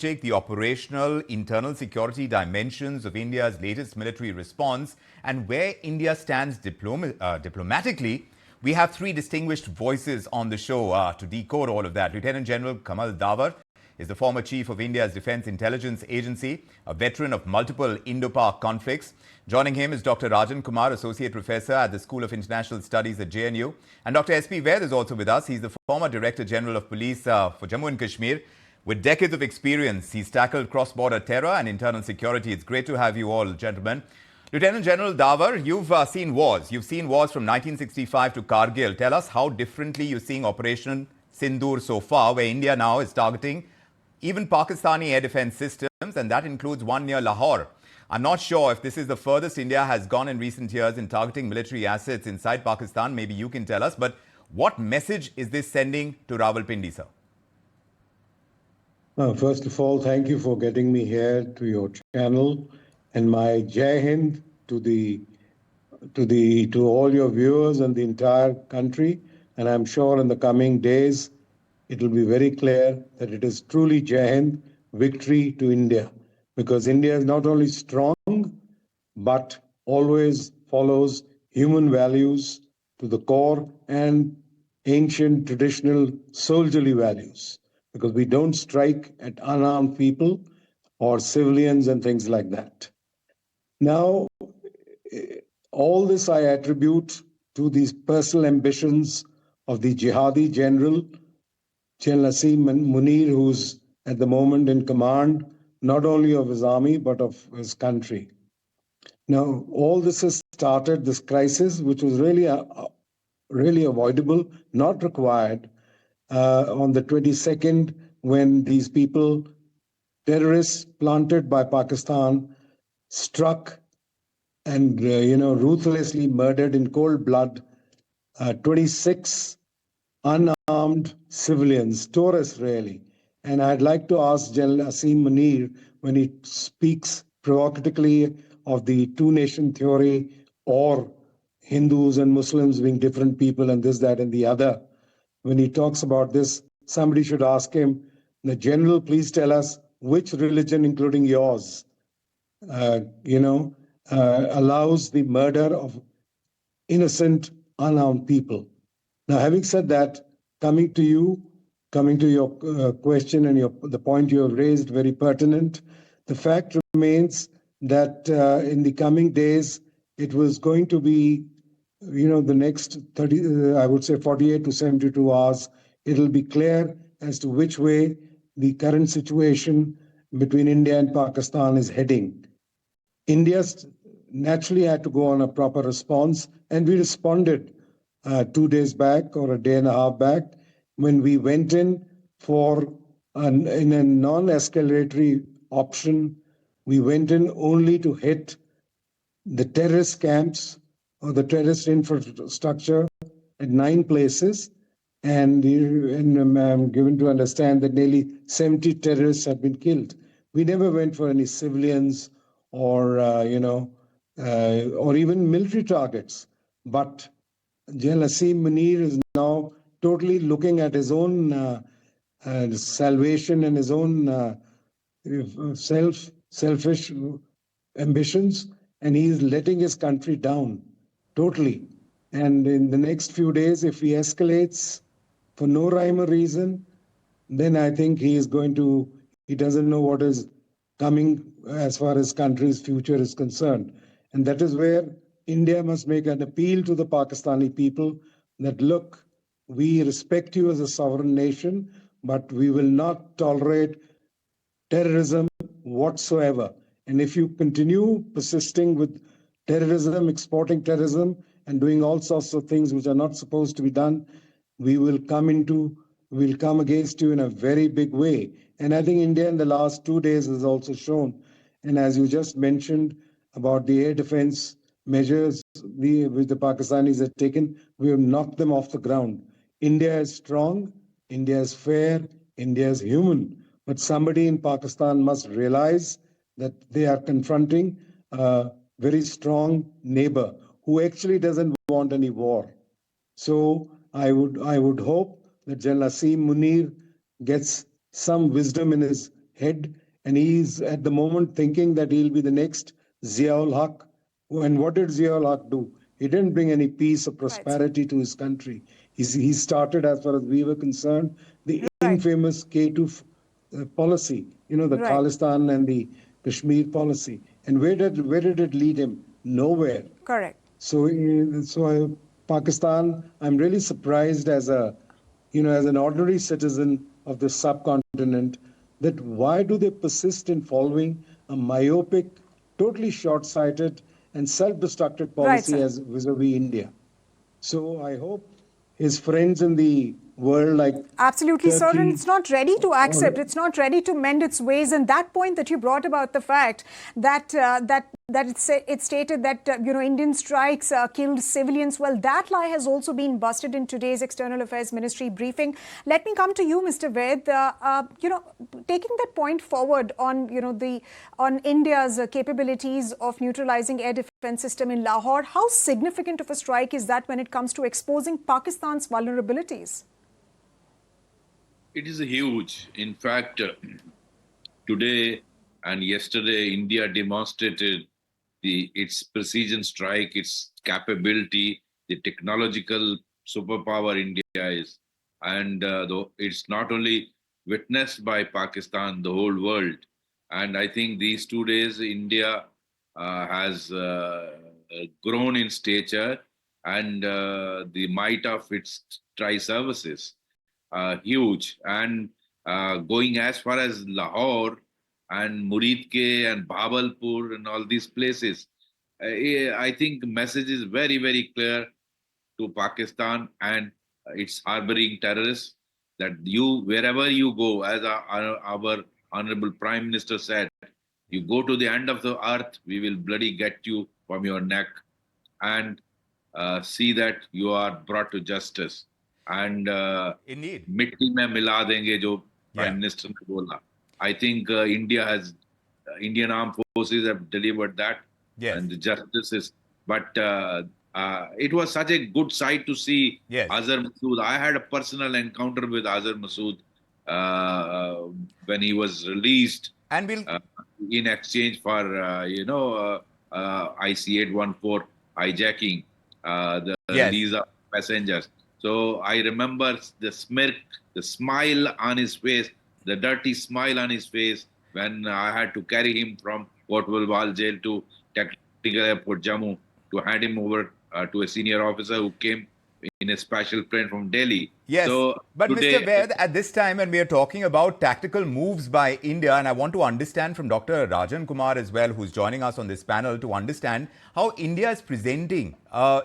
the operational internal security dimensions of India's latest military response and where India stands diplomatically, we have three distinguished voices on the show to decode all of that. Lieutenant General Kamal Dawar is the former chief of India's Defense Intelligence Agency, a veteran of multiple Indo-Pak conflicts. Joining him is Dr. Rajan Kumar, Associate Professor at the School of International Studies at JNU. And Dr. S.P. Vaid is also with us. He's the former Director General of Police for Jammu and Kashmir. With decades of experience, he's tackled cross-border terror and internal security. It's great to have you all, gentlemen. Lieutenant General Dawar, you've seen wars. You've seen wars from 1965 to Kargil. Tell us how differently you're seeing Operation Sindoor so far, where India now is targeting even Pakistani air defense systems, and that includes one near Lahore. I'm not sure if this is the furthest India has gone in recent years in targeting military assets inside Pakistan. Maybe you can tell us. But what message is this sending to Rawalpindi, sir? First of all, thank you for getting me here to your channel, and my Jai Hind to all your viewers and the entire country. And I'm sure in the coming days, it will be very clear that it is truly Jai Hind, victory to India, because India is not only strong, but always follows human values to the core and ancient traditional soldierly values, because we don't strike at unarmed people or civilians and things like that. Now, all this I attribute to these personal ambitions of the jihadi general, General Asim Munir, who's at the moment in command, not only of his army, but of his country. Now, all this has started, this crisis, which was really avoidable, not required, on the 22nd, when these people, terrorists planted by Pakistan, struck and ruthlessly murdered in cold blood 26 unarmed civilians, tourists really. And I'd like to ask General Asim Munir, when he speaks provocatively of the two-nation theory or Hindus and Muslims being different people and this, that, and the other, when he talks about this, somebody should ask him, the general, please tell us which religion, including yours, allows the murder of innocent, unarmed people. Now, having said that, coming to your question and the point you have raised, very pertinent, the fact remains that in the coming days, it was going to be, the next 48 to 72 hours, it'll be clear as to which way the current situation between India and Pakistan is heading. India naturally had to go on a proper response, and we responded 2 days back or a day and a half back when we went in in a non-escalatory option. We went in only to hit the terrorist camps or the terrorist infrastructure at 9 places, and I'm given to understand that nearly 70 terrorists have been killed. We never went for any civilians or even military targets. But General Asim Munir is now totally looking at his own salvation and his own selfish ambitions, and he is letting his country down totally. And in the next few days, if he escalates for no rhyme or reason, then I think he doesn't know what is coming as far as country's future is concerned. And that is where India must make an appeal to the Pakistani people that, look, we respect you as a sovereign nation, but we will not tolerate terrorism whatsoever. And if you continue persisting with terrorism, exporting terrorism, and doing all sorts of things which are not supposed to be done, we'll come against you in a very big way. And I think India in the last 2 days has also shown, and as you just mentioned about the air defense measures which the Pakistanis have taken, we have knocked them off the ground. India is strong, India is fair, India is human. But somebody in Pakistan must realize that they are confronting a very strong neighbor who actually doesn't want any war. So I would hope that General Asim Munir gets some wisdom in his head, and he's at the moment thinking that he'll be the next Ziaul Haq. And what did Ziaul Haq do? He didn't bring any peace or Right. prosperity to his country. He started, as far as we were concerned, the Right. infamous K2 policy, the Right. Khalistan and the Kashmir policy. And where did it lead him? Nowhere. Correct. So Pakistan, I'm really surprised as an ordinary citizen of the subcontinent, that why do they persist in following a myopic, totally short-sighted and self-destructive Right, policy sir. as vis-a-vis India? So I hope his friends in the world like Absolutely, sir. And Turkey it's not ready to accept. or It's not ready to mend its ways. And that point that you brought about the fact that it stated that Indian strikes killed civilians. Well, that lie has also been busted in today's External Affairs Ministry briefing. Let me come to you, Mr. Ved. Taking that point forward on on India's capabilities of neutralizing air defense system in Lahore, how significant of a strike is that when it comes to exposing Pakistan's vulnerabilities? It is huge. In fact, today and yesterday, India demonstrated its precision strike, its capability, the technological superpower India is. And though it's not only witnessed by Pakistan, the whole world. And I think these 2 days, India has grown in stature and the might of its tri-services huge. And going as far as Lahore and Muridke and Bhabalpur and all these places, I think the message is very, very clear to Pakistan and its harboring terrorists that wherever you go, as our Honorable Prime Minister said, you go to the end of the earth, we will bloody get you from your neck and see that you are brought to justice. And Indeed. मिट्टी में मिला देंगे जो Yeah. Prime Minister ने बोला. I think Indian armed forces have delivered that, Yes. and the justice is. But it was such a good sight to see Yes. Azhar Masood. I had a personal encounter with Azhar Masood when he was released And we'll in exchange for IC-814 hijacking the Yes. release of passengers. So I remember the smirk, the smile on his face, the dirty smile on his face when I had to carry him from Port Bulwal jail to Technical Airport Jammu to hand him over to a senior officer who came in a special plane from Delhi. Yes, So but today, Mr. Ved, at this time when we are talking about tactical moves by India, and I want to understand from Dr. Rajan Kumar as well, who's joining us on this panel, to understand how India is presenting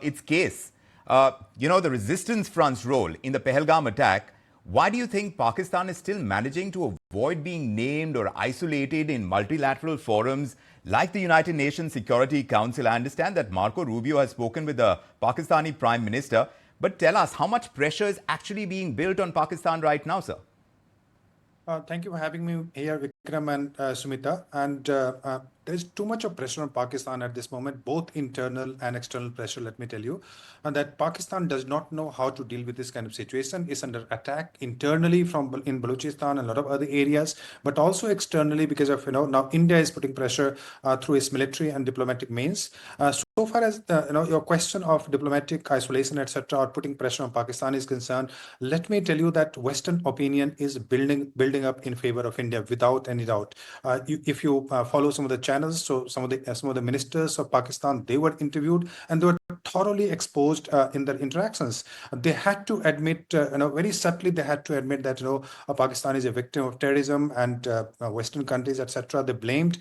its case. The resistance front's role in the Pahalgam attack. Why do you think Pakistan is still managing to avoid being named or isolated in multilateral forums like the United Nations Security Council? I understand that Marco Rubio has spoken with the Pakistani Prime Minister. But tell us, how much pressure is actually being built on Pakistan right now, sir? Thank you for having me here, Vikram and Sumita. And there's too much of pressure on Pakistan at this moment, both internal and external pressure, let me tell you. And that Pakistan does not know how to deal with this kind of situation. It's under attack internally in Balochistan and a lot of other areas, but also externally because of, now India is putting pressure through its military and diplomatic means. So far as your question of diplomatic isolation, etc., or putting pressure on Pakistan is concerned, let me tell you that Western opinion is building up in favor of India without any doubt. If you follow some of the channels, so some of the ministers of Pakistan, they were interviewed and they were thoroughly exposed in their interactions. They had to admit, very subtly, they had to admit that Pakistan is a victim of terrorism and Western countries, etc. They blamed.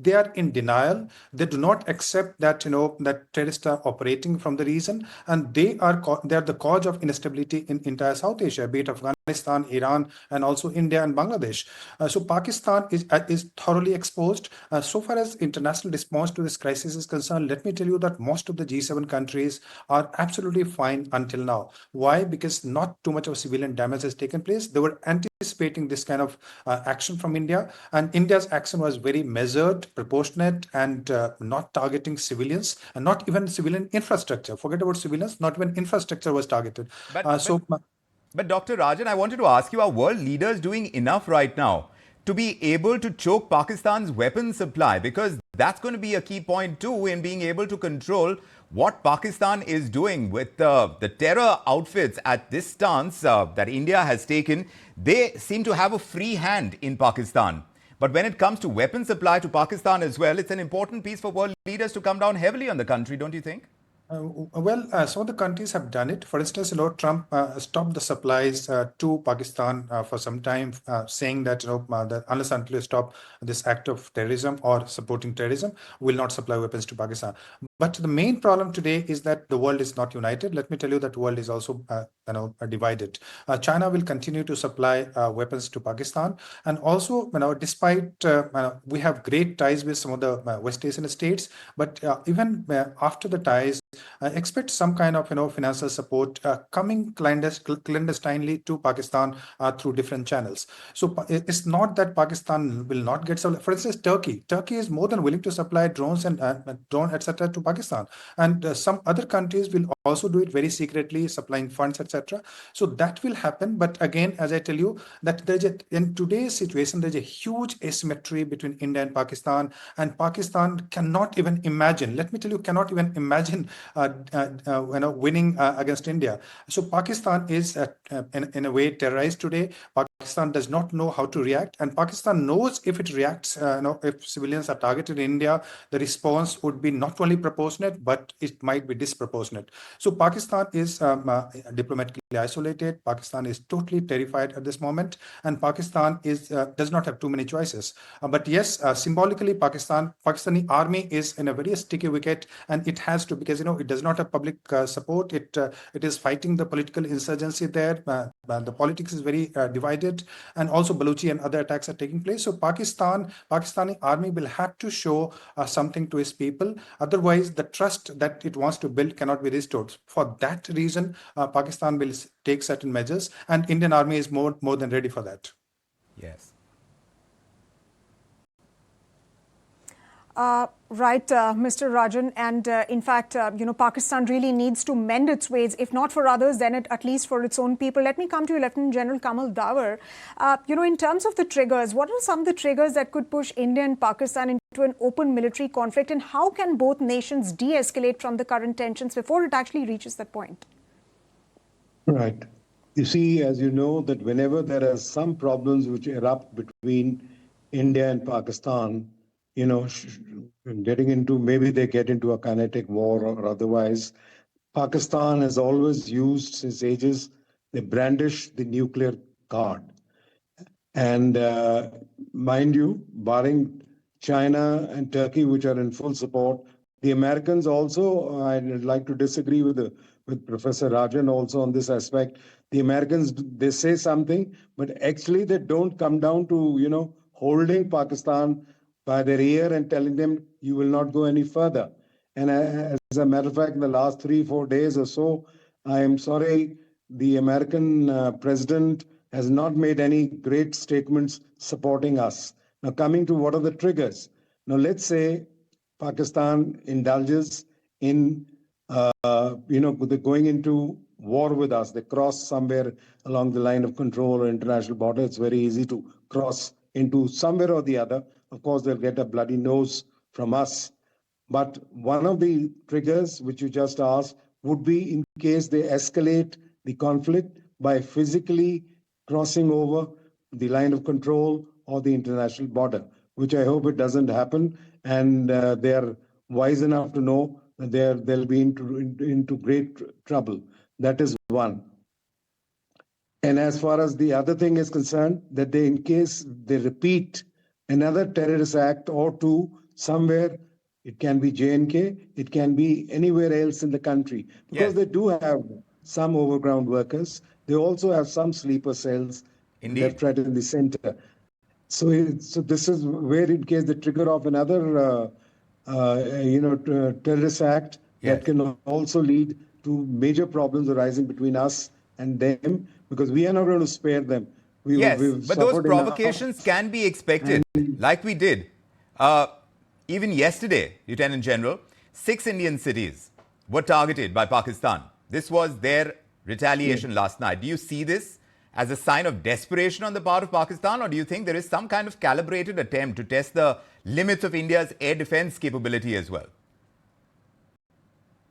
They are in denial. They do not accept that that terrorists are operating from the region, and they are the cause of instability in entire South Asia, be it Afghanistan, Iran, and also India and Bangladesh. So Pakistan is thoroughly exposed. So far as international response to this crisis is concerned, let me tell you that most of the G7 countries are absolutely fine until now. Why? Because not too much of civilian damage has taken place. They were anticipating this kind of action from India, and India's action was very measured, proportionate, and not targeting civilians, and not even civilian infrastructure. Forget about civilians, not even infrastructure was targeted. But Dr. Rajan, I wanted to ask you, are world leaders doing enough right now to be able to choke Pakistan's weapon supply? Because that's going to be a key point too in being able to control what Pakistan is doing with the terror outfits at this stance that India has taken. They seem to have a free hand in Pakistan. But when it comes to weapon supply to Pakistan as well, it's an important piece for world leaders to come down heavily on the country, don't you think? Some of the countries have done it. For instance, Trump stopped the supplies to Pakistan for some time, saying that that unless until you stop this act of terrorism or supporting terrorism, will not supply weapons to Pakistan. But the main problem today is that the world is not united. Let me tell you that the world is also divided. China will continue to supply weapons to Pakistan, and also despite we have great ties with some of the West Asian states, but even after the ties, expect some kind of financial support coming clandestinely to Pakistan through different channels. So it's not that Pakistan will not get supply. For instance, Turkey is more than willing to supply drones and drone etc. to Pakistan, and some other countries will also do it very secretly, supplying funds etc. So that will happen. But again, as I tell you, that in today's situation there's a huge asymmetry between India and Pakistan cannot even imagine. Let me tell you, cannot even imagine winning against India. So Pakistan is in a way terrorized today. Pakistan does not know how to react, and Pakistan knows if it reacts, if civilians are targeted in India, the response would be not only proportionate, but it might be disproportionate. So Pakistan is diplomatically isolated. Pakistan is totally terrified at this moment, and Pakistan does not have too many choices. But yes, symbolically, Pakistani army is in a very sticky wicket, and it has to, because it does not have public support. It is fighting the political insurgency there. The politics is very divided, and also Baluchi and other attacks are taking place. So Pakistani army will have to show something to its people. Otherwise, the trust that it wants to build cannot be restored. For that reason, Pakistan will take certain measures, and Indian army is more than ready for that. Yes. Right, Mr. Rajan, and in fact, Pakistan really needs to mend its ways, if not for others, then at least for its own people. Let me come to you, Lieutenant General Kamal Dawar. In terms of the triggers, what are some of the triggers that could push India and Pakistan into an open military conflict, and how can both nations de-escalate from the current tensions before it actually reaches that point? Right. You see, as you know, that whenever there are some problems which erupt between India and Pakistan, getting into, maybe they get into a kinetic war or otherwise, Pakistan has always used since ages, they brandish the nuclear card. And mind you, barring China and Turkey, which are in full support, the Americans also, I'd like to disagree with Professor Rajan also on this aspect. The Americans, they say something, but actually they don't come down to, holding Pakistan by their ear and telling them, you will not go any further. And as a matter of fact, in the last 3-4 days or so, I am sorry, the American president has not made any great statements supporting us. Now, coming to what are the triggers? Now, let's say Pakistan indulges in, going into war with us. They cross somewhere along the line of control or international border. It's very easy to cross into somewhere or the other. Of course, they'll get a bloody nose from us. But one of the triggers, which you just asked, would be in case they escalate the conflict by physically crossing over the line of control or the international border, which I hope it doesn't happen. And they are wise enough to know that they'll be into great trouble. That is one. And as far as the other thing is concerned, that in case they repeat another terrorist act or two somewhere, it can be J&K, it can be anywhere else in the country, because they do have some overground workers. They also have some sleeper cells left, right, in the center. So this is where, in case they trigger off another, terrorist act, that can also lead to major problems arising between us and them, because we are not going to spare them. But those provocations can be expected, like we did. Even yesterday, Lieutenant General, 6 Indian cities were targeted by Pakistan. This was their retaliation last night. Do you see this as a sign of desperation on the part of Pakistan, or do you think there is some kind of calibrated attempt to test the limits of India's air defense capability as well?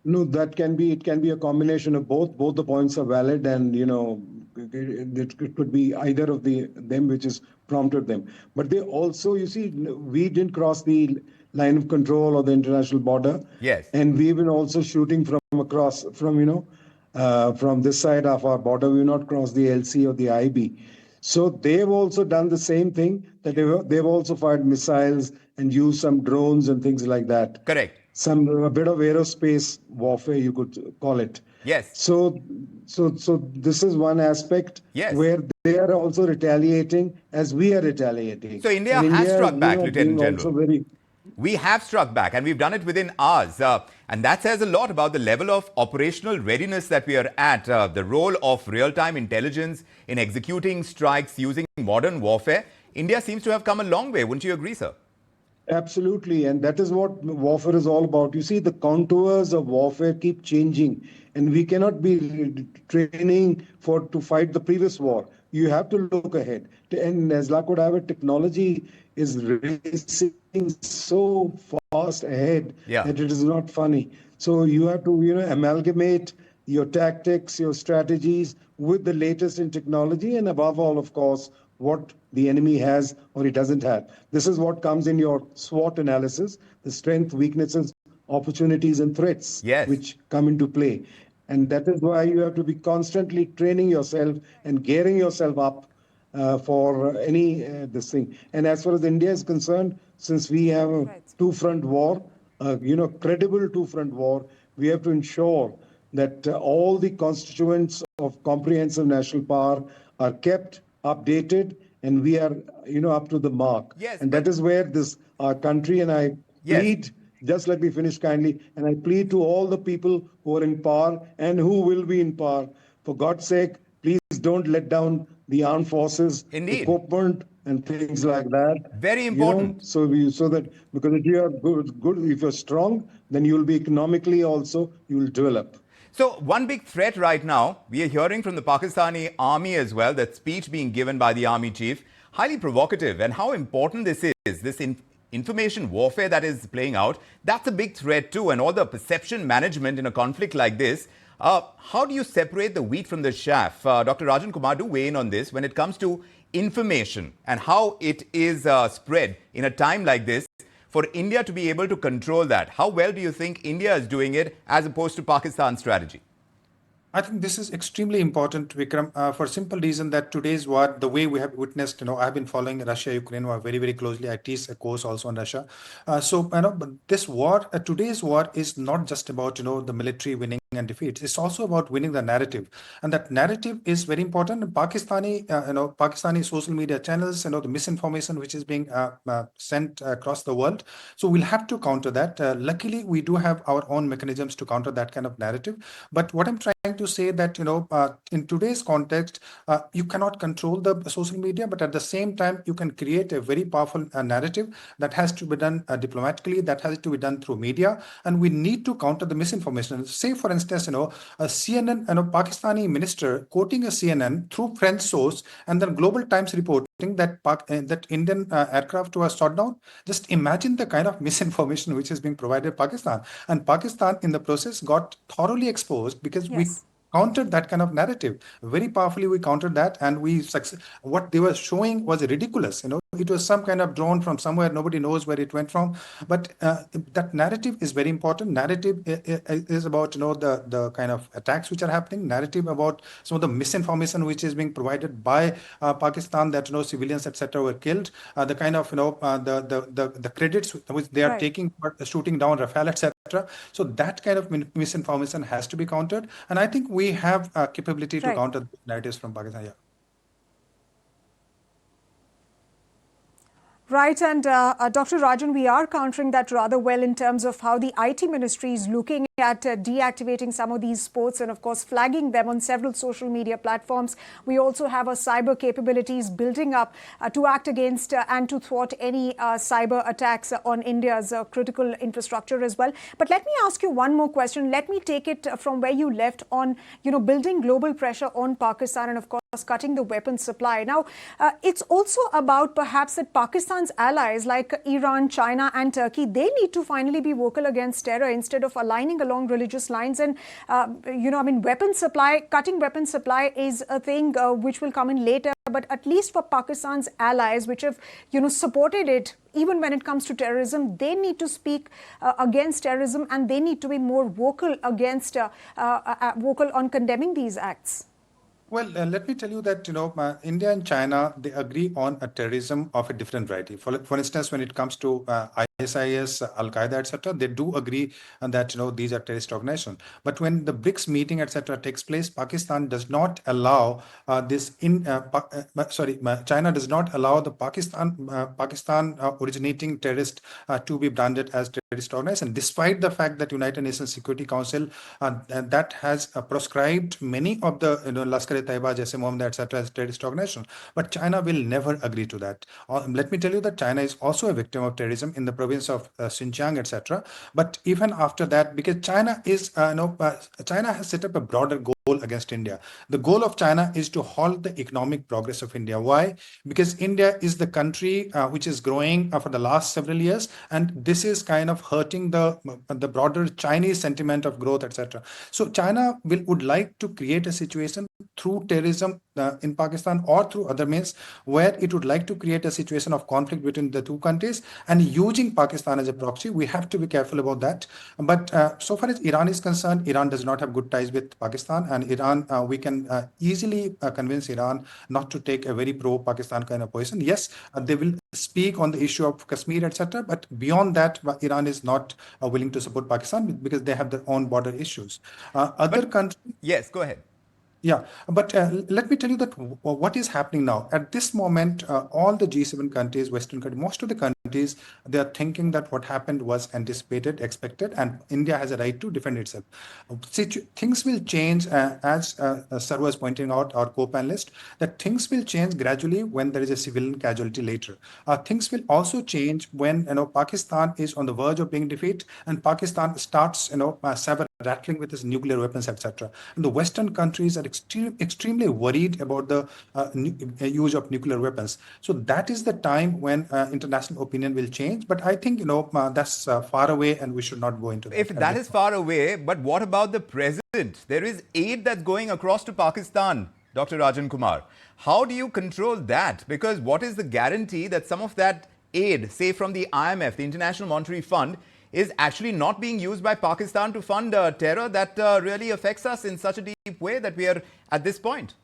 No, it can be a combination of both. Both the points are valid, and it could be either of them which has prompted them. But they also, you see, we didn't cross the line of control or the international border. Yes. And we've been also shooting from across, from this side of our border. We've not crossed the LC or the IB. So they've also done the same thing, that they've also fired missiles and used some drones and things like that. Correct. A bit of aerospace warfare, you could call it. Yes. So this is one aspect Yes. where they are also retaliating as we are retaliating. So India And has struck back, being Lieutenant also General. We have struck back, and we've done it within hours. And that says a lot about the level of operational readiness that we are at, the role of real-time intelligence in executing strikes using modern warfare. India seems to have come a long way. Wouldn't you agree, sir? Absolutely, and that is what warfare is all about. You see, the contours of warfare keep changing, and we cannot be training to fight the previous war. You have to look ahead. And as luck would have it, technology is racing so fast ahead that it is not funny. So you have to, amalgamate your tactics, your strategies with the latest in technology, and above all, of course, what the enemy has or he doesn't have. This is what comes in your SWOT analysis, the strength, weaknesses, opportunities, and threats which come into play. And that is why you have to be constantly training yourself and gearing yourself up for any this thing. And as far as India is concerned, since we have a two-front war, credible two-front war, we have to ensure that all the constituents of comprehensive national power are kept updated, and we are, up to the mark. Yes, and that is where our country, and I plead, just let me finish kindly, and I plead to all the people who are in power and who will be in power, for God's sake, please don't let down the armed forces, equipment, and things like that. Very important. So that, because if you are good, if you're strong, then you will be economically also, you will develop. So one big threat right now, we are hearing from the Pakistani army as well, that speech being given by the army chief, highly provocative, and how important this is, this information warfare that is playing out, that's a big threat too, and all the perception management in a conflict like this. How do you separate the wheat from the chaff? Dr. Rajan Kumar, do weigh in on this when it comes to information and how it is spread in a time like this. For India to be able to control that, how well do you think India is doing it as opposed to Pakistan's strategy? I think this is extremely important, Vikram, for simple reason that today's war, the way we have witnessed, I've been following Russia-Ukraine war very, very closely. I teach a course also on Russia. But this war, today's war is not just about, the military winning and defeats. It's also about winning the narrative. And that narrative is very important. Pakistani social media channels, the misinformation which is being sent across the world. So we'll have to counter that. Luckily, we do have our own mechanisms to counter that kind of narrative. But what I'm trying to say that, in today's context, you cannot control the social media, but at the same time, you can create a very powerful narrative that has to be done diplomatically, that has to be done through media, and we need to counter the misinformation. Say, for instance, a CNN, Pakistani minister quoting a CNN through French source, and then Global Times reporting that that Indian aircraft was shot down. Just imagine the kind of misinformation which is being provided Pakistan, and Pakistan in the process got thoroughly exposed because we countered that kind of narrative very powerfully. We countered that, and what they were showing was ridiculous. It was some kind of drone from somewhere, nobody knows where it went from, but that narrative is very important. Narrative is about the kind of attacks which are happening, narrative about some of the misinformation which is being provided by Pakistan, that civilians etc. were killed, the kind of the credits which they are taking for shooting down Rafale etc. So that kind of misinformation has to be countered, and I think we have capability to counter narratives from Pakistan. Right, and Dr. Rajan, we are countering that rather well in terms of how the IT ministry is looking at deactivating some of these sports and, of course, flagging them on several social media platforms. We also have our cyber capabilities building up to act against and to thwart any cyber attacks on India's critical infrastructure as well. But let me ask you one more question. Let me take it from where you left on, building global pressure on Pakistan and, of course, cutting the weapons supply. Now, it's also about perhaps that Pakistan's allies like Iran, China and Turkey, they need to finally be vocal against terror instead of aligning along religious lines. And, weapons supply, cutting weapons supply is a thing which will come in later. But at least for Pakistan's allies, which have, supported it, even when it comes to terrorism, they need to speak against terrorism and they need to be more vocal against, vocal on condemning these acts. Well, let me tell you that India and China, they agree on a terrorism of a different variety. For instance, when it comes to ISIS, Al Qaeda, etc., they do agree that these are terrorist organizations. But when the BRICS meeting, etc., takes place, Pakistan does not allow China does not allow the Pakistan originating terrorist to be branded as terrorist organization, despite the fact that United Nations Security Council that has proscribed many of the Lashkar-e-Taiba, Jaish-e-Mohammed, etc. as terrorist organizations. But China will never agree to that. Let me tell you that China is also a victim of terrorism in the province of Xinjiang, etc. But even after that, because China is, China has set up a broader goal against India. The goal of China is to halt the economic progress of India. Why? Because India is the country which is growing for the last several years, and this is kind of hurting the broader Chinese sentiment of growth, etc. So China would like to create a situation through terrorism in Pakistan or through other means where it would like to create a situation of conflict between the two countries and using Pakistan as a proxy. We have to be careful about that. But so far as Iran is concerned, Iran does not have good ties with Pakistan, and Iran, we can easily convince Iran not to take a very pro-Pakistan kind of position. Yes, they will speak on the issue of Kashmir, etc. But beyond that, Iran is not willing to support Pakistan because they have their own border issues. Other countries. Yes, go ahead. Yeah, but let me tell you that what is happening now. At this moment, all the G7 countries, Western countries, most of the countries, they are thinking that what happened was anticipated, expected, and India has a right to defend itself. Things will change, as Sir was pointing out, our co-panelist, that things will change gradually when there is a civilian casualty later. Things will also change when Pakistan is on the verge of being defeated and Pakistan starts rattling with its nuclear weapons, etc. And the Western countries are extremely worried about the use of nuclear weapons. So that is the time when international opinion will change. But I think that's far away, and we should not go into that. If that is far away, but what about the present? There is aid that's going across to Pakistan, Dr. Rajan Kumar. How do you control that? Because what is the guarantee that some of that aid, say from the IMF, the International Monetary Fund, is actually not being used by Pakistan to fund terror that really affects us in such a deep way that we are at this point?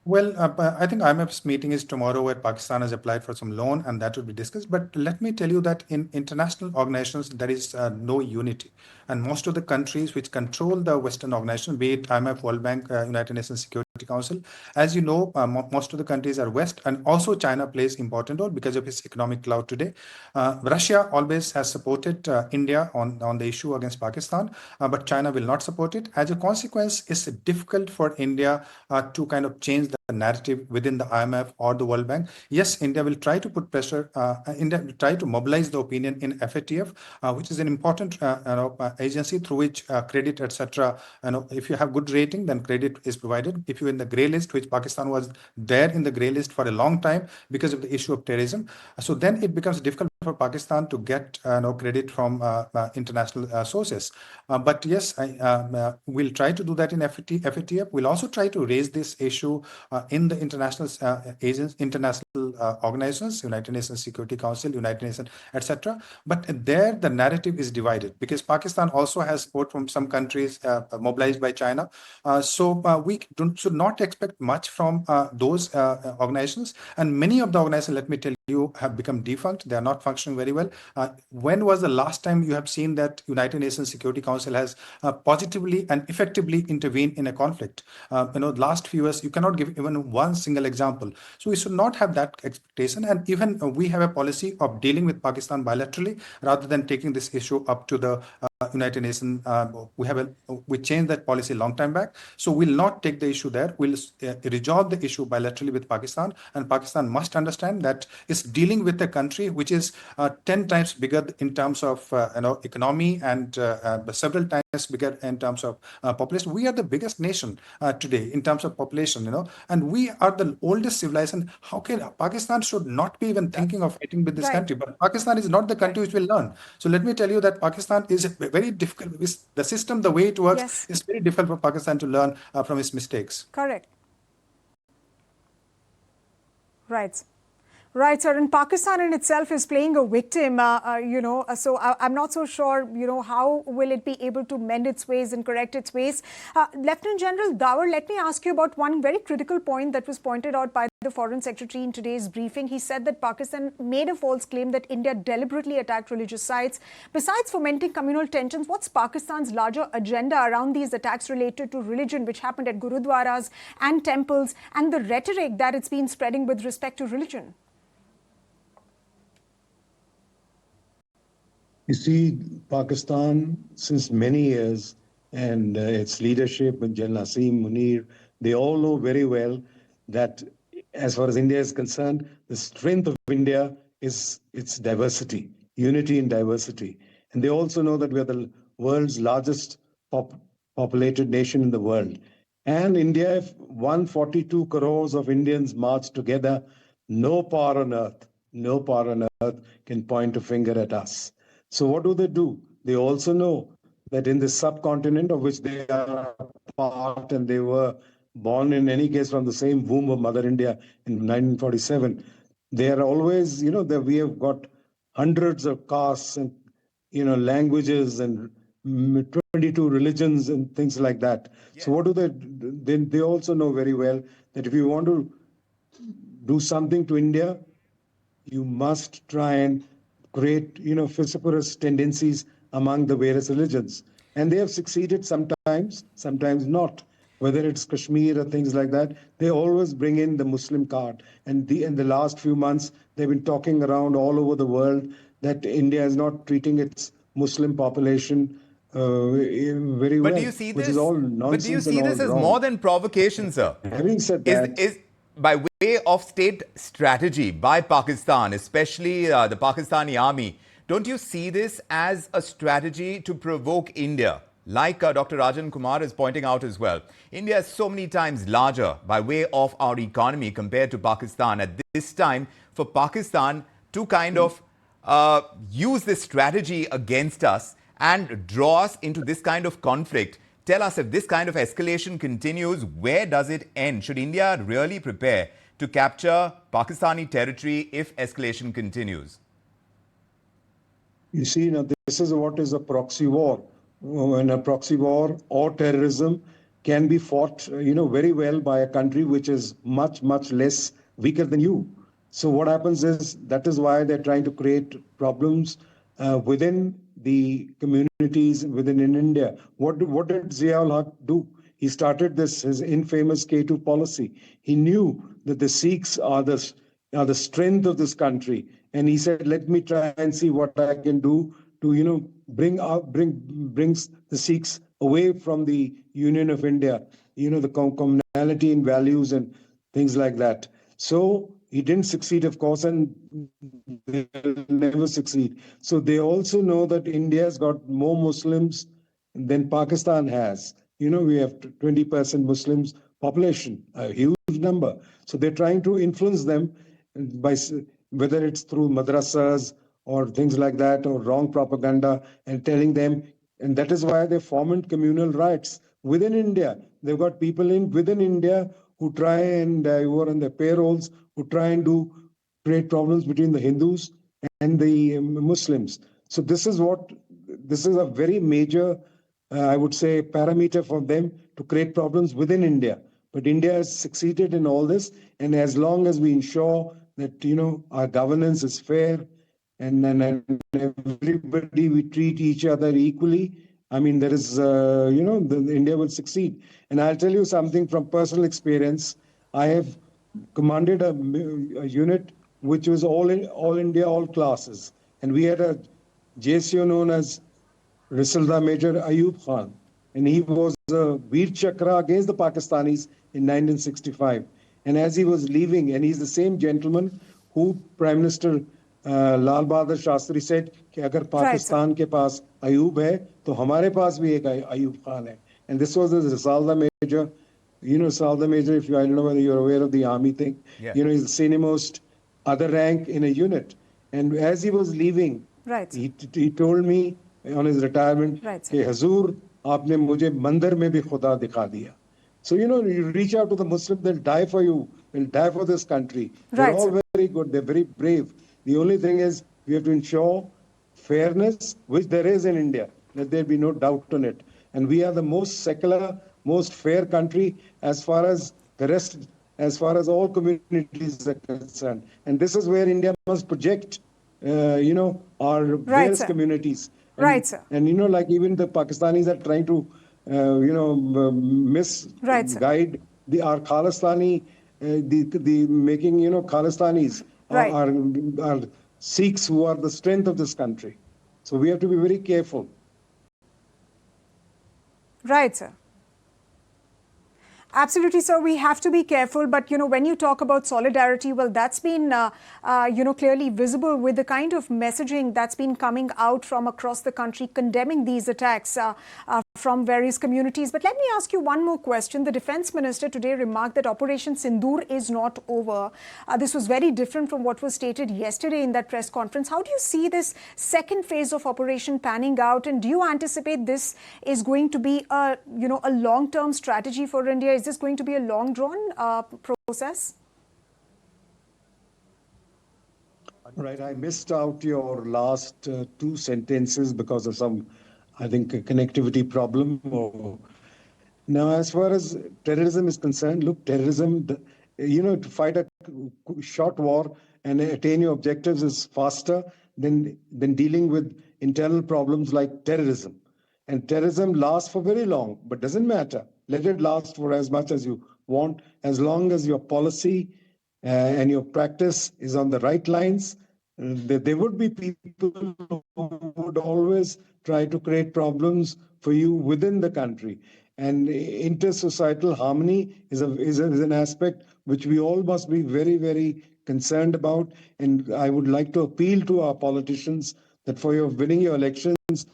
Well, I think IMF's meeting is tomorrow where Pakistan has applied for some loan and that will be discussed. But let me tell you that in international organizations, there is no unity. And most of the countries which control the Western organization, be it IMF, World Bank, United Nations Security Council, as you know, most of the countries are West, and also China plays important role because of its economic clout today. Russia always has supported India on the issue against Pakistan, but China will not support it. As a consequence, it's difficult for India to kind of change the narrative within the IMF or the World Bank. Yes, India will try to put pressure. India will try to mobilize the opinion in FATF, which is an important agency through which credit, etc. If you have good rating, then credit is provided. If you're in the grey list, which Pakistan was there in the grey list for a long time because of the issue of terrorism, so then it becomes difficult for Pakistan to get credit from international sources. But yes, we'll try to do that in FATF. We'll also try to raise this issue in the international international organizations, United Nations Security Council, United Nations, etc. But there the narrative is divided because Pakistan also has support from some countries mobilized by China. So we should not expect much from those organizations. And many of the organizations, let me tell you, have become defunct. They are not functioning very well. When was the last time you have seen that United Nations Security Council has positively and effectively intervened in a conflict? Last few years, you cannot give even one single example. So we should not have that expectation. And even we have a policy of dealing with Pakistan bilaterally rather than taking this issue up to the United Nations. We changed that policy a long time back. So we'll not take the issue there. We'll resolve the issue bilaterally with Pakistan, and Pakistan must understand that it's dealing with a country which is 10 times bigger in terms of economy and several times bigger in terms of population. We are the biggest nation today in terms of population, and we are the oldest civilization. How can Pakistan should not be even thinking of fighting with this country? But Pakistan is not the country which will learn. So let me tell you that Pakistan is very difficult. The system, the way it works, is very difficult for Pakistan to learn from its mistakes. Correct. Right. Right, sir. And Pakistan in itself is playing a victim, so I'm not so sure, how will it be able to mend its ways and correct its ways. Lieutenant General Dawar, let me ask you about one very critical point that was pointed out by the Foreign Secretary in today's briefing. He said that Pakistan made a false claim that India deliberately attacked religious sites. Besides fomenting communal tensions, what's Pakistan's larger agenda around these attacks related to religion, which happened at gurudwaras and temples, and the rhetoric that it's been spreading with respect to religion? You see, Pakistan, since many years, and its leadership, and General Naseem Munir, they all know very well that as far as India is concerned, the strength of India is its diversity, unity in diversity. And they also know that we are the world's largest populated nation in the world. And India, if 142 crores of Indians march together, no power on earth can point a finger at us. So what do? They also know that in this subcontinent of which they are part, and they were born in any case from the same womb of Mother India in 1947, they are always, that we have got hundreds of castes and, languages and 22 religions and things like that. Yes. So what do? They also know very well that if you want to do something to India, you must try and create, vociferous tendencies among the various religions. And they have succeeded sometimes, sometimes not. Whether it's Kashmir or things like that, they always bring in the Muslim card. And in the last few months, they've been talking around all over the world that India is not treating its Muslim population very well. But do you see which this? Is all nonsense. But do you see this as wrong. more than provocation, sir? Having said that, is by way of state strategy by Pakistan, especially the Pakistani army, don't you see this as a strategy to provoke India? Like Dr. Rajan Kumar is pointing out as well, India is so many times larger by way of our economy compared to Pakistan. At this time, for Pakistan to kind of use this strategy against us and draw us into this kind of conflict. Tell us, if this kind of escalation continues, where does it end? Should India really prepare to capture Pakistani territory if escalation continues? You see, now this is what is a proxy war. When a proxy war or terrorism can be fought, very well by a country which is much, much less weaker than you. So what happens is, that is why they're trying to create problems within the communities within in India. What did Zia-ul-Haq do? He started his infamous K2 policy. He knew that the Sikhs are the strength of this country, and he said, "Let me try and see what I can do to brings the Sikhs away from the Union of India, the commonality in values and things like that." So he didn't succeed, of course, and they'll never succeed. So they also know that India's got more Muslims than Pakistan has. We have 20% Muslims population, a huge number. So they're trying to influence them by whether it's through madrasas or things like that, or wrong propaganda, and telling them, and that is why they foment communal riots within India. They've got people within India who try and who are on their payrolls, who try and create problems between the Hindus and the Muslims. So this is a very major, I would say, parameter for them to create problems within India. But India has succeeded in all this, and as long as we ensure that our governance is fair, and everybody, we treat each other equally, I mean, there is, India will succeed. And I'll tell you something from personal experience. I have commanded a unit which was all India, all classes. And we had a JCO known as Risalda Major Ayub Khan, and he was a Veer Chakra against the Pakistanis in 1965. And as he was leaving, and he's the same gentleman who Prime Minister Lal Bahadur Shastri said कि अगर Right, sir. Pakistan के पास अयूब है तो हमारे पास भी एक अयूब खान है. And this was the Risalda Major. You know, Risalda Major, if you, I don't know whether you're aware of the army thing. Yeah. You know, he's the senior most other rank in a unit. And as he was leaving, Right, sir. he told me on his retirement Right, sir. कि हजूर आपने मुझे मंदिर में भी खुदा दिखा दिया. So, you know, you reach out to the Muslims, they'll die for you, they'll die for this country. They're Right, all sir. very good, they're very brave. The only thing is we have to ensure fairness, which there is in India. Let there be no doubt on it. And we are the most secular, most fair country as far as the rest, as far as all communities are concerned. And this is where India must project, you know, our various sir. communities. And, Right, sir. And, you know, like even the Pakistanis are trying to, you know, Right, sir. misguide our Khalistani, the making, you know, Khalistanis Right. are Sikhs who are the strength of this country. So we have to be very careful. Right, sir. Absolutely, sir. We have to be careful. But, you know, when you talk about solidarity, well, that's been, you know, clearly visible with the kind of messaging that's been coming out from across the country condemning these attacks from various communities. But let me ask you one more question. The Defence Minister today remarked that Operation Sindoor is not over. This was very different from what was stated yesterday in that press conference. How do you see this second phase of operation panning out? And do you anticipate this is going to be a, you know, a long-term strategy for India? Is this going to be a long-drawn process? Right, I missed out your last two sentences because of some, I think, a connectivity problem. Now, as far as terrorism is concerned, look, terrorism, you know, to fight a short war and attain your objectives is faster than dealing with internal problems like terrorism. And terrorism lasts for very long, but doesn't matter. Let it last for as much as you want, as long as your policy and your practice is on the right lines. There would be people who would always try to create problems for you within the country. And inter-societal harmony is an aspect which we all must be very, very concerned about. And I would like to appeal to our politicians that for your winning your elections,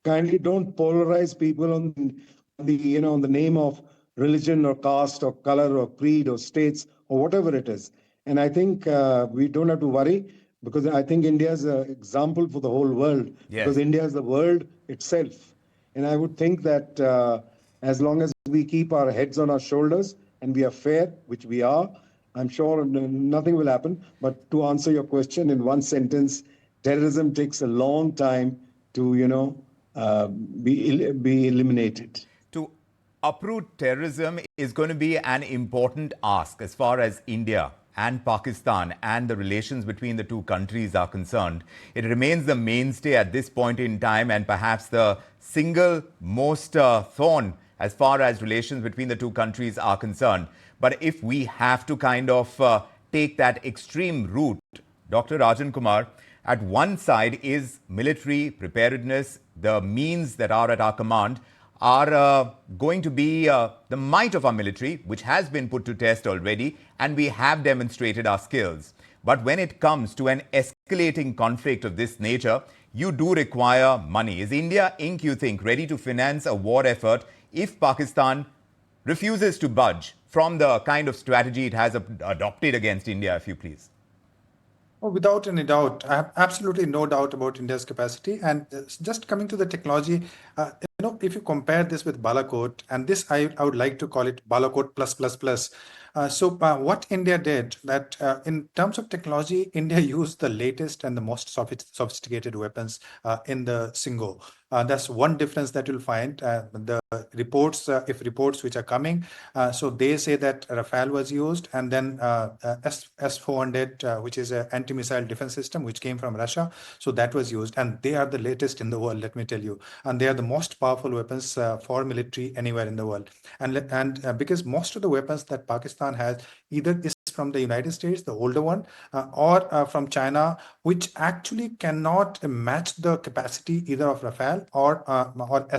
kindly don't polarize people on the, you know, on the name of religion or caste or color or creed or states or whatever it is. And I think we don't have to worry, because I think India is an example for the whole world. Yes. Because India is the world itself. And I would think that as long as we keep our heads on our shoulders and we are fair, which we are, I'm sure nothing will happen. But to answer your question in one sentence, terrorism takes a long time to, you know, be eliminated. To uproot terrorism is going to be an important ask as far as India and Pakistan and the relations between the two countries are concerned. It remains the mainstay at this point in time and perhaps the single most thorn as far as relations between the two countries are concerned. But if we have to kind of take that extreme route, Dr. Rajan Kumar, at one side is military preparedness. The means that are at our command are going to be the might of our military, which has been put to test already, and we have demonstrated our skills. But when it comes to an escalating conflict of this nature, you do require money. Is India, Inc., you think, ready to finance a war effort if Pakistan refuses to budge from the kind of strategy it has adopted against India, if you please? Oh, without any doubt, I have absolutely no doubt about India's capacity. And just coming to the technology, you know, if you compare this with Balakot, and this I would like to call it Balakot plus plus plus. So what India did that in terms of technology, India used the latest and the most sophisticated weapons in the Singo. That's one difference that you'll find. The reports, if reports which are coming, so they say that Rafale was used, and then S-400, which is an anti-missile defense system, which came from Russia. So that was used, and they are the latest in the world, let me tell you. And they are the most powerful weapons for military anywhere in the world. And because most of the weapons that Pakistan has either is from the United States, the older one, or from China, which actually cannot match the capacity either of Rafale or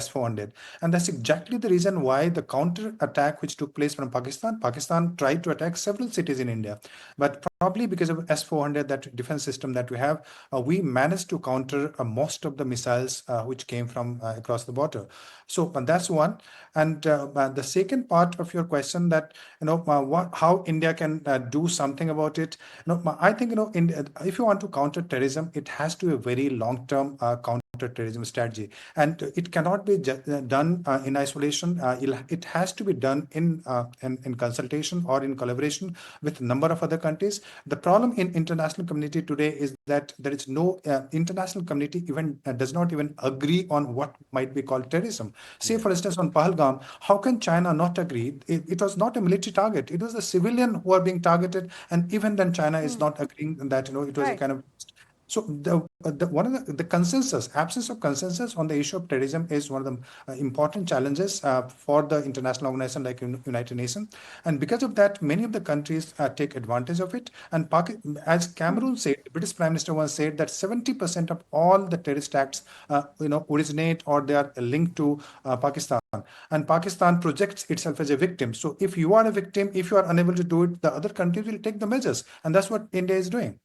S-400. And that's exactly the reason why the counter attack which took place from Pakistan tried to attack several cities in India. But probably because of S-400, that defense system that we have, we managed to counter most of the missiles which came from across the border. So that's one. And the second part of your question, that how India can do something about it. I think if you want to counter terrorism, it has to be a very long-term counter-terrorism strategy, and it cannot be done in isolation. It has to be done in consultation or in collaboration with a number of other countries. The problem in international community today is that there is no international community even does not even agree on what might be called terrorism. Say, for instance, on Pahalgam, how can China not agree? It was not a military target; it was the civilian who are being targeted, and even then, China is not agreeing that it was a Right. kind of. So one of the consensus, absence of consensus on the issue of terrorism is one of the important challenges for the international organization like United Nations, and because of that, many of the countries take advantage of it. And as Cameroon said, the British Prime Minister once said that 70% of all the terrorist acts, originate or they are linked to Pakistan. And Pakistan projects itself as a victim. So if you are a victim, if you are unable to do it, the other countries will take the measures, and that's what India is doing.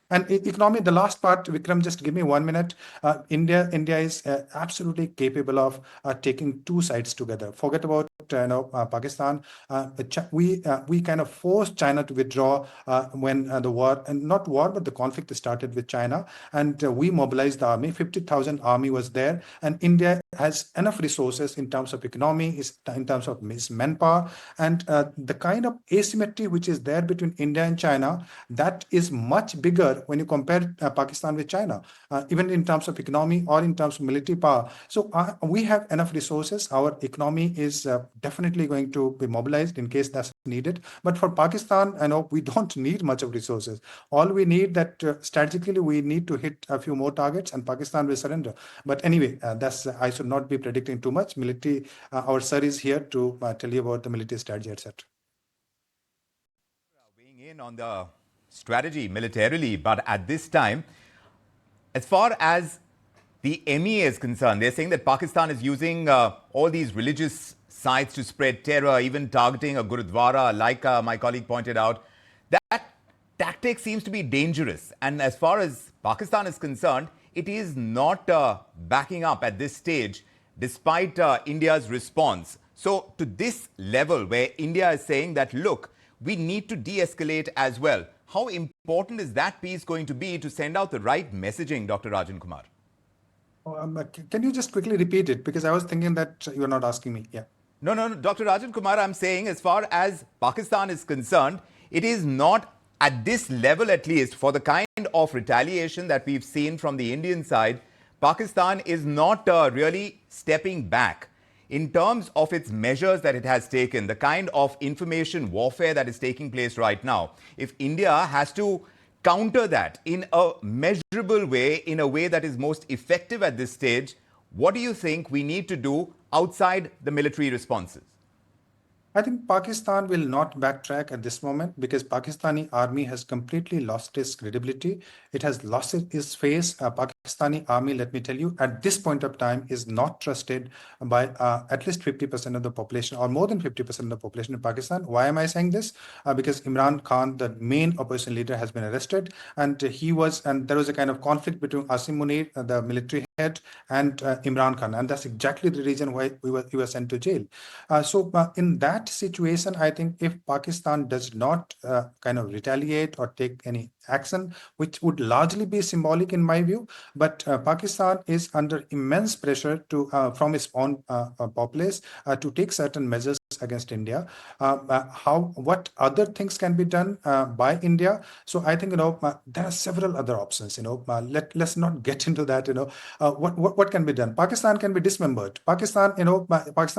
And economy, the last part, Vikram, just give me 1 minute. India is absolutely capable of taking two sides together. Forget about Pakistan. We kind of forced China to withdraw when the war, and not war, but the conflict started with China. And we mobilized the army. 50,000 army was there, and India has enough resources in terms of economy, in terms of manpower, and the kind of asymmetry which is there between India and China, that is much bigger when you compare Pakistan with China, even in terms of economy or in terms of military power. So we have enough resources. Our economy is definitely going to be mobilized in case that's needed. But for Pakistan, I know we don't need much of resources. All we need that strategically we need to hit a few more targets, and Pakistan will surrender. But anyway, that's I should not be predicting too much. Military, our sir is here to tell you about the military strategy, etc. Weighing in on the strategy militarily, but at this time, as far as the MEA is concerned, they're saying that Pakistan is using all these religious sites to spread terror, even targeting a Gurudwara, like my colleague pointed out. That tactic seems to be dangerous. And as far as Pakistan is concerned, it is not backing up at this stage, despite India's response. So, to this level, where India is saying that, look, we need to de escalate as well. How important is that piece going to be to send out the right messaging, Dr. Rajan Kumar? Can you just quickly repeat it? Because I was thinking that you're not asking me. Yeah. No, Dr. Rajan Kumar, I'm saying as far as Pakistan is concerned, it is not at this level, at least, for the kind of retaliation that we've seen from the Indian side. Pakistan is not really stepping back in terms of its measures that it has taken, the kind of information warfare that is taking place right now. If India has to counter that in a measurable way, in a way that is most effective at this stage, what do you think we need to do outside the military responses? I think Pakistan will not backtrack at this moment because Pakistani army has completely lost its credibility. It has lost its face. Pakistani army, let me tell you, at this point of time is not trusted by at least 50% of the population or more than 50% of the population in Pakistan. Why am I saying this? Because Imran Khan, the main opposition leader, has been arrested, and there was a kind of conflict between Asim Munir, the military head, and Imran Khan, and that's exactly the reason why he was sent to jail. So in that situation, I think if Pakistan does not kind of retaliate or take any action, which would largely be symbolic in my view, but Pakistan is under immense pressure from its own populace to take certain measures against India. What other things can be done by India? So I think there are several other options. Let's not get into that. What can be done? Pakistan can be dismembered. Pakistan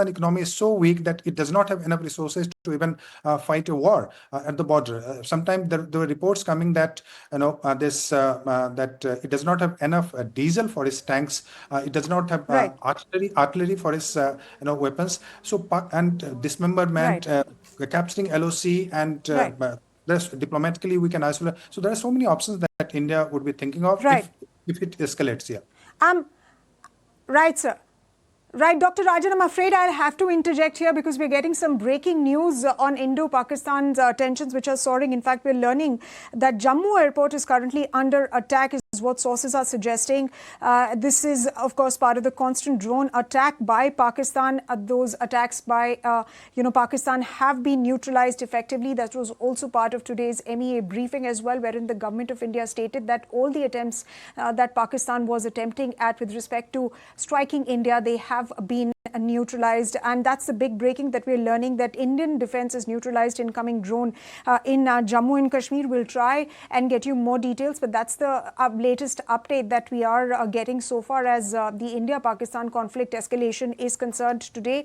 economy is so weak that it does not have enough resources to even fight a war at the border. Sometimes there were reports coming that it does not have enough diesel for its tanks. It does not have Right. artillery for its weapons. So and dismemberment, Right. capturing LOC and Right. there's diplomatically we can isolate. So there are so many options that India would be thinking of Right. if it escalates. Yeah. Right, sir. Right, Dr. Rajan, I'm afraid I'll have to interject here because we're getting some breaking news on Indo-Pakistan's tensions which are soaring. In fact, we're learning that Jammu airport is currently under attack, is what sources are suggesting. This is, of course, part of the constant drone attack by Pakistan. Those attacks by, Pakistan have been neutralized effectively. That was also part of today's MEA briefing as well, wherein the government of India stated that all the attempts that Pakistan was attempting at with respect to striking India, they have been neutralized. And that's the big breaking that we're learning, that Indian defense is neutralized incoming drone in Jammu and Kashmir. We'll try and get you more details, but that's the latest update that we are getting so far as the India-Pakistan conflict escalation is concerned today.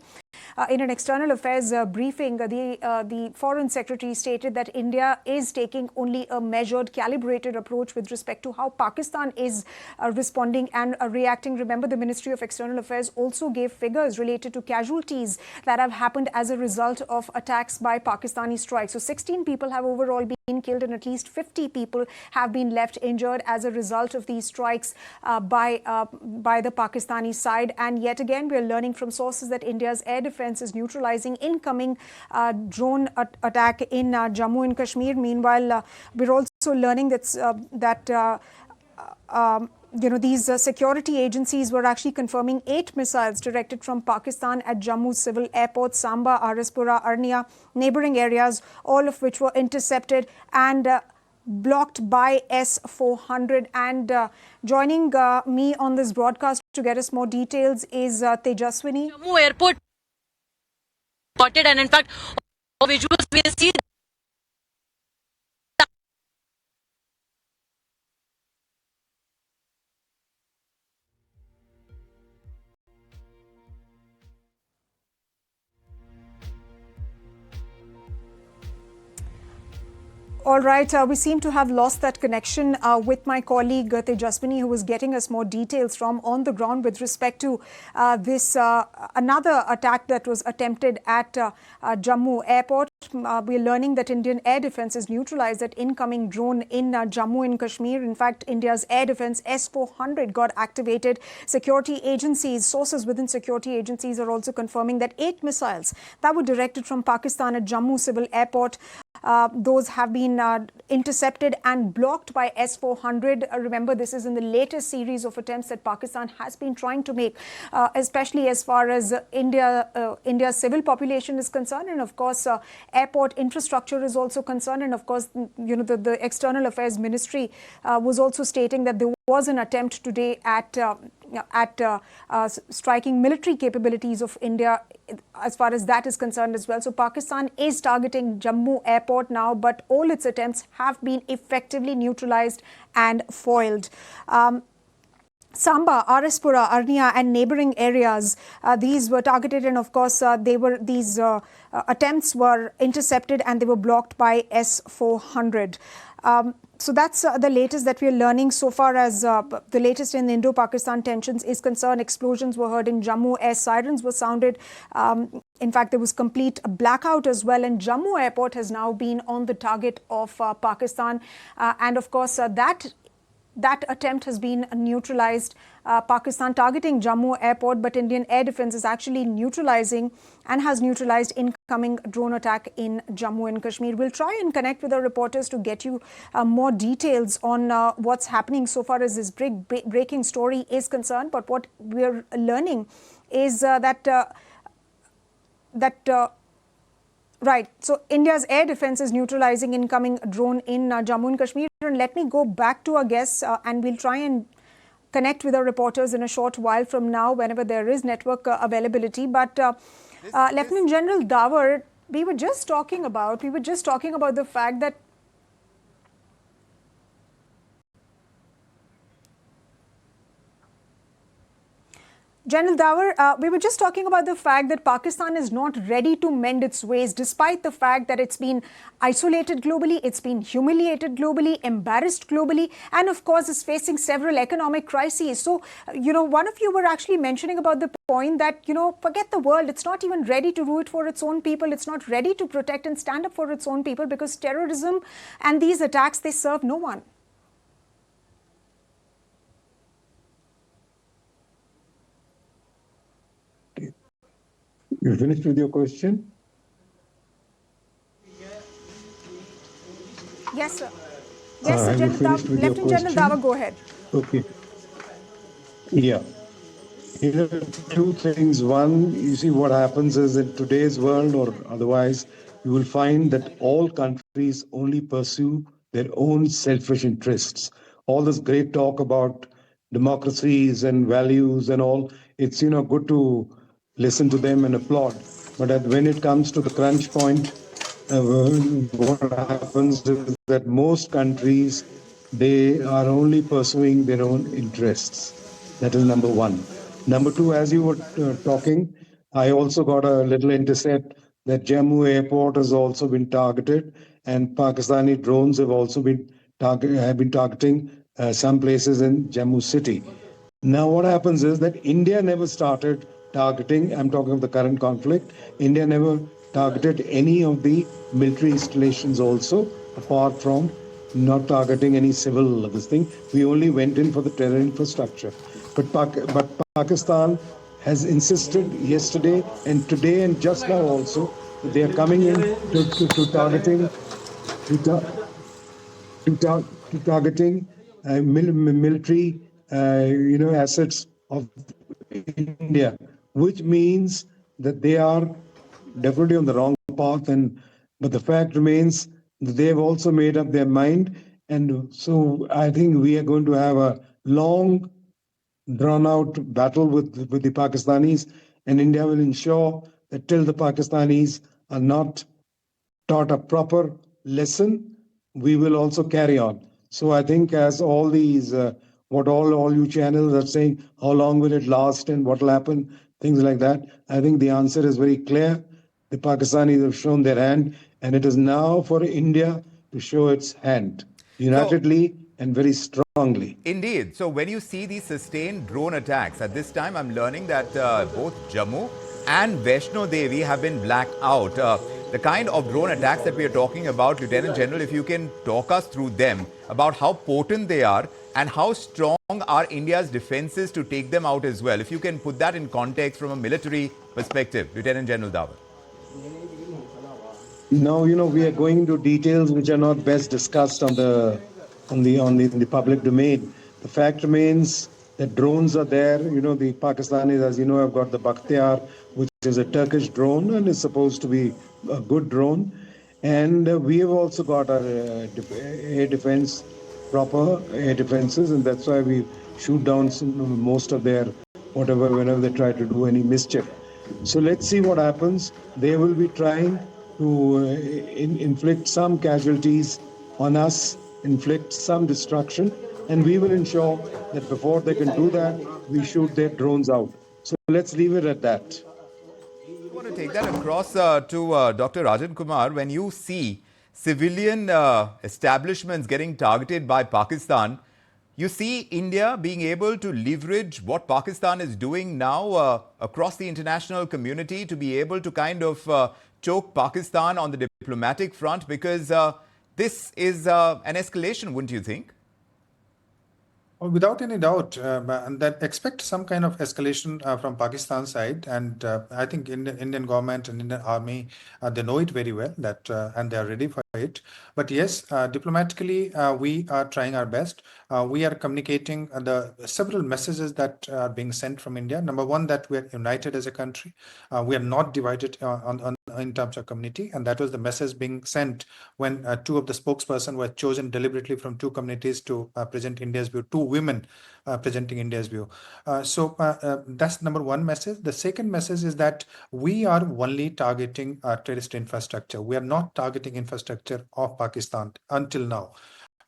In an external affairs briefing, the foreign secretary stated that India is taking only a measured, calibrated approach with respect to how Pakistan is responding and reacting. Remember, the Ministry of External Affairs also gave figures related to casualties that have happened as a result of attacks by Pakistani strikes. So 16 people have overall been killed and at least 50 people have been left injured as a result of these strikes by the Pakistani side. And yet again, we are learning from sources that India's air defense is neutralizing incoming drone attack in Jammu and Kashmir. Meanwhile, we're also learning that these security agencies were actually confirming 8 missiles directed from Pakistan at Jammu civil airport, Samba, Arispura, Arnia, neighboring areas, all of which were intercepted and blocked by S-400. And joining me on this broadcast to get us more details is Tejaswini. Jammu airport spotted, and in fact, visuals we see. All right, we seem to have lost that connection with my colleague Tejaswini, who was getting us more details from on the ground with respect to this another attack that was attempted at Jammu airport. We're learning that Indian air defense has neutralized that incoming drone in Jammu and Kashmir. In fact, India's air defense S-400 got activated. Security agencies, sources within security agencies are also confirming that 8 missiles that were directed from Pakistan at Jammu civil airport, those have been intercepted and blocked by S-400. Remember, this is in the latest series of attempts that Pakistan has been trying to make, especially as far as India's civil population is concerned, and of course, airport infrastructure is also concerned. And of course, the External Affairs Ministry was also stating that there was an attempt today at striking military capabilities of India as far as that is concerned as well. So Pakistan is targeting Jammu airport now, but all its attempts have been effectively neutralized and foiled. Samba, Arispura, Arnia and neighboring areas, these were targeted, and of course these attempts were intercepted and they were blocked by S-400. So that's the latest that we're learning so far as the latest in Indo-Pakistan tensions is concerned. Explosions were heard in Jammu, air sirens were sounded. In fact, there was complete blackout as well, and Jammu airport has now been on the target of Pakistan. And of course, that attempt has been neutralized. Pakistan targeting Jammu airport, but Indian air defense is actually neutralizing and has neutralized incoming drone attack in Jammu and Kashmir. We'll try and connect with our reporters to get you more details on what's happening so far as this breaking story is concerned. But what we're learning is right. So India's air defense is neutralizing incoming drone in Jammu and Kashmir. And let me go back to our guests and we'll try and connect with our reporters in a short while from now whenever there is network availability. But Lieutenant General Dawar, we were just talking about the fact that General Dawar, we were just talking about the fact that Pakistan is not ready to mend its ways, despite the fact that it's been isolated globally, it's been humiliated globally, embarrassed globally, and of course is facing several economic crises. So, one of you were actually mentioning about the point that, forget the world, it's not even ready to root for its own people, it's not ready to protect and stand up for its own people because terrorism and these attacks, they serve no one. You finished with your question? Yes, sir. Yes, sir. Have you finished with your Lieutenant General question? Dawar, go ahead. Okay. Yeah. Two things. One, you see what happens is in today's world or otherwise, you will find that all countries only pursue their own selfish interests. All this great talk about democracies and values and all, it's good to listen to them and applaud. But when it comes to the crunch point, what happens is that most countries they are only pursuing their own interests. That is number one. Number two, as you were talking, I also got a little intercept that Jammu airport has also been targeted, and Pakistani drones have also been targeting some places in Jammu city. Now, what happens is that India never started targeting, I'm talking of the current conflict, India never targeted any of the military installations also, apart from not targeting any civil this thing. We only went in for the terror infrastructure. But Pakistan has insisted yesterday and today and just now also that they are coming in to targeting to targeting military assets of India, which means that they are definitely on the wrong path. But the fact remains that they have also made up their mind, and so I think we are going to have a long, drawn-out battle with the Pakistanis, and India will ensure that till the Pakistanis are not taught a proper lesson, we will also carry on. So I think as all these, what all you channels are saying, how long will it last and what will happen, things like that, I think the answer is very clear. The Pakistanis have shown their hand, and it is now for India to show its hand, unitedly and very strongly. Indeed. So when you see these sustained drone attacks, at this time I'm learning that both Jammu and Vaishno Devi have been blacked out. The kind of drone attacks that we are talking about, Lieutenant General, if you can talk us through them, about how potent they are and how strong are India's defenses to take them out as well. If you can put that in context from a military perspective, Lieutenant General Dawar. Now, we are going into details which are not best discussed in the public domain. The fact remains that drones are there. The Pakistanis, as you know, have got the Bakhtiar, which is a Turkish drone and is supposed to be a good drone. And we have also got our air defense, proper air defenses, and that's why we shoot down most of their whatever whenever they try to do any mischief. So let's see what happens. They will be trying to inflict some casualties on us, inflict some destruction, and we will ensure that before they can do that, we shoot their drones out. So let's leave it at that. I want to take that across to Dr. Rajan Kumar. When you see civilian establishments getting targeted by Pakistan, you see India being able to leverage what Pakistan is doing now across the international community to be able to kind of choke Pakistan on the diplomatic front, because this is an escalation, wouldn't you think? Without any doubt, and that expect some kind of escalation from Pakistan side, and I think Indian government and Indian army they know it very well that and they are ready for it. But yes, diplomatically we are trying our best. We are communicating the several messages that are being sent from India. Number one, that we are united as a country. We are not divided in terms of community, and that was the message being sent when two of the spokesperson were chosen deliberately from two communities to present India's view. Two women presenting India's view. So that's number one message. The second message is that we are only targeting terrorist infrastructure. We are not targeting infrastructure of Pakistan until now.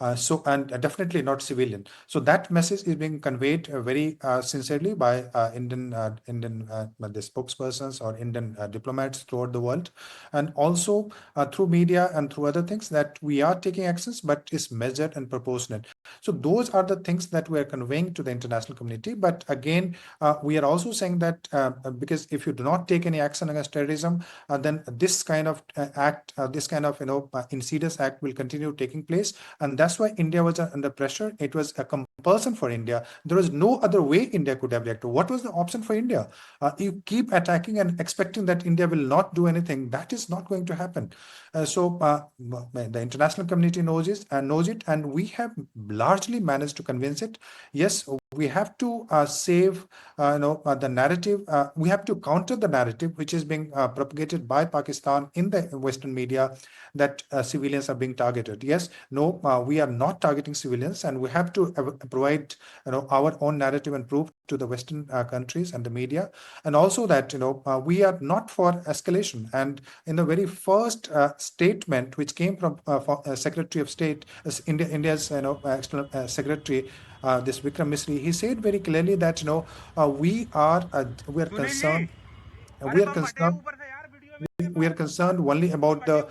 and definitely not civilian. So that message is being conveyed very sincerely by Indian the spokespersons or Indian diplomats throughout the world, and also through media and through other things, that we are taking actions, but is measured and proportionate. So those are the things that we are conveying to the international community. But again, we are also saying that because if you do not take any action against terrorism, then this kind of act, this kind of insidious act will continue taking place, and that's why India was under pressure. It was a compulsion for India. There was no other way India could have reacted. What was the option for India? You keep attacking and expecting that India will not do anything. That is not going to happen. So the international community knows it, and we have largely managed to convince it. Yes, we have to save the narrative. We have to counter the narrative which is being propagated by Pakistan in the Western media, that civilians are being targeted. Yes, no, we are not targeting civilians, and we have to provide our own narrative and proof to the Western countries and the media, and also that we are not for escalation. And in the very first statement which came from Secretary of State, India's external secretary, this Vikram Misri, he said very clearly that we are concerned. We are concerned we are concerned only about the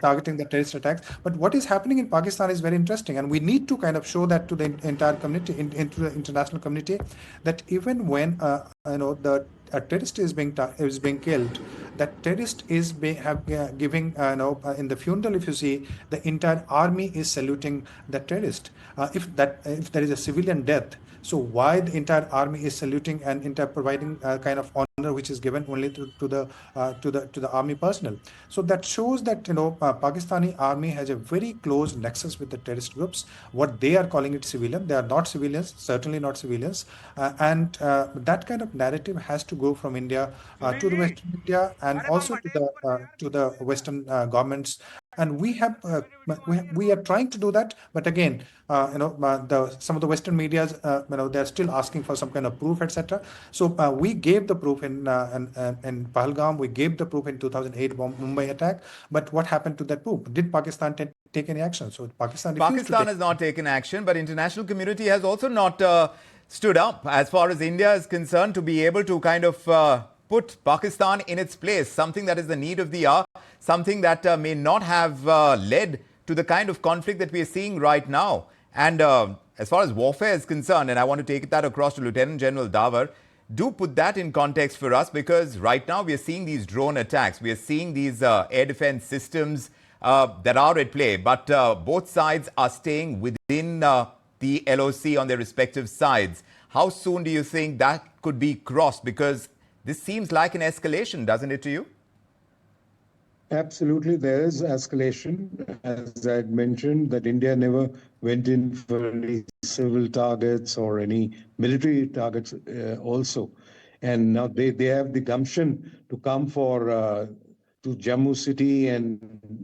targeting the terrorist attacks. But what is happening in Pakistan is very interesting, and we need to kind of show that to the entire community, into the international community, that even when the a terrorist is being killed, that terrorist is giving in the funeral, if you see, the entire army is saluting the terrorist. If there is a civilian death, so why the entire army is saluting and providing kind of honor which is given only to the army personnel? So that shows that Pakistani army has a very close nexus with the terrorist groups. What they are calling it civilian, they are not civilians, certainly not civilians, and that kind of narrative has to go from India to the Western India, and also to the Western governments. And we are trying to do that, but again, some of the Western medias, they're still asking for some kind of proof, etc. So we gave the proof in Pahalgam. We gave the proof in 2008 Mumbai attack. But what happened to that proof? Did Pakistan take any action? So Pakistan Has not taken action, but international community has also not stood up as far as India is concerned to be able to kind of put Pakistan in its place, something that is the need of the hour, something that may not have led to the kind of conflict that we are seeing right now. And as far as warfare is concerned, and I want to take that across to Lieutenant General Davar, do put that in context for us, because right now we are seeing these drone attacks. We are seeing these air defense systems that are at play, but both sides are staying within the LOC on their respective sides. How soon do you think that could be crossed? Because this seems like an escalation, doesn't it, to you? Absolutely, there is escalation. As I had mentioned, that India never went in for any civil targets or any military targets also. And now they have the gumption to come to Jammu city and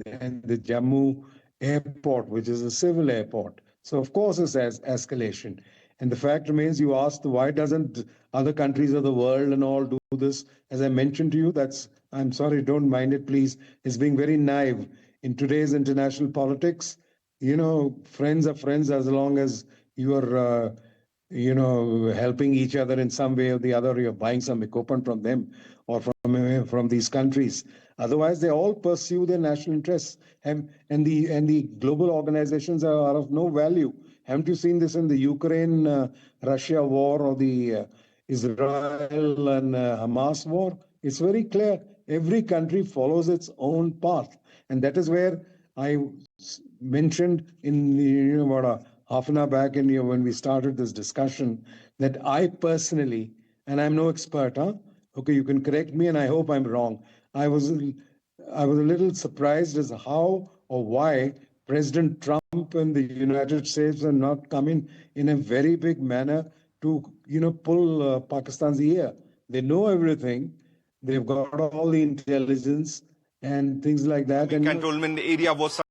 the Jammu airport, which is a civil airport. So of course it's escalation. And the fact remains, you asked, why doesn't other countries of the world and all do this? As I mentioned to you, I'm sorry, don't mind it, please. It's being very naive. In today's international politics, friends are friends as long as you are, helping each other in some way or the other. You're buying some equipment from them or from these countries. Otherwise, they all pursue their national interests, and the global organizations are of no value. Haven't you seen this in the Ukraine-Russia war or the Israel and Hamas war? It's very clear. Every country follows its own path. And that is where I mentioned in about a half an hour back when we started this discussion, that I personally, and I'm no expert, okay, you can correct me and I hope I'm wrong. I was a little surprised as how or why President Trump and the United States are not coming in a very big manner to, pull Pakistan's ear. They know everything. They've got all the intelligence and things like that. And cantonment area was